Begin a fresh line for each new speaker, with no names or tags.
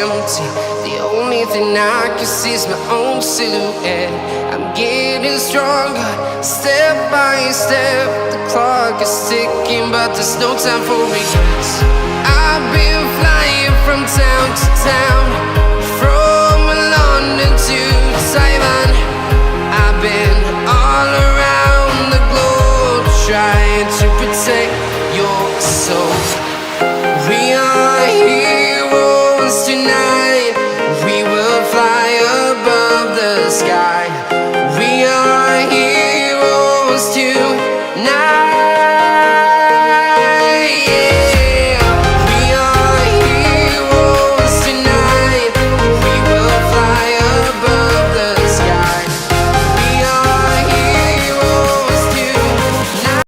empty. The only thing I can see is my own silhouette. I'm getting stronger, step by step. The clock is ticking, but there's no time for regrets. I've been flying from town to town, from London to Taiwan.